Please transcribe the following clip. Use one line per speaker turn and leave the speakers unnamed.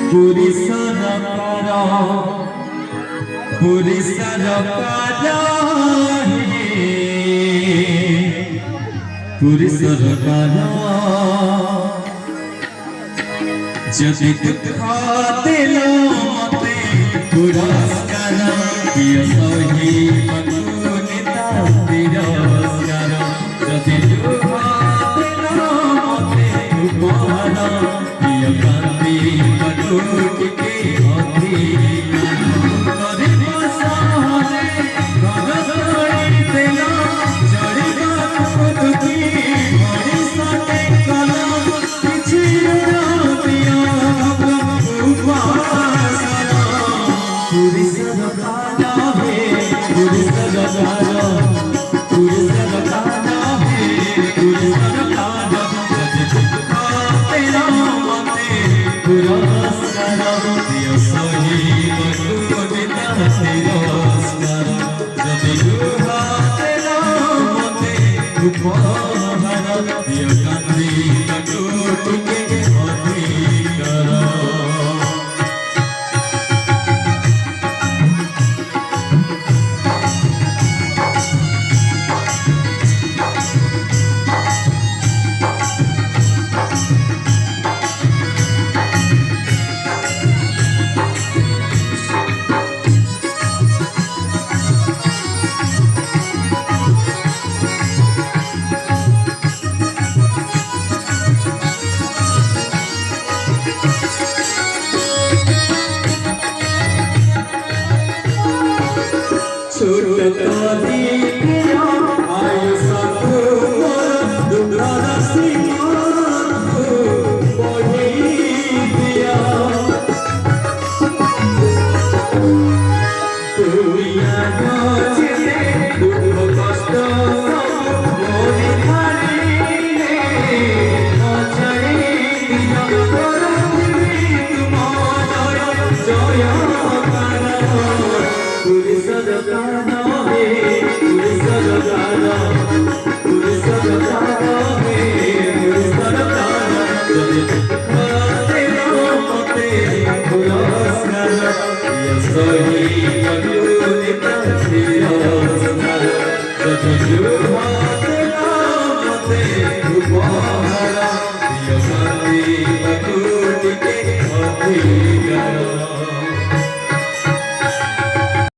पुरी सरकार पुरी सरकार पुरी सरकार जदि दुख देलो मते पुरस्कार दियो सही पकुनिता तिरस्कार जदि दुख देलो मते उपहार दियो कांति पकुटि के अधिकार करे बसहरे गगरी देलो जड़िबा पकुटि मरि सटे कला किछि पुरी सरकार है पुरी सरकार पुरी सरकार है पुरी सरकार तेरा मते पुरस्कार दियो सही पकुनिता तिरस्कार जदि दुहा तेरा मते उपहार दियो कांति पकुटि के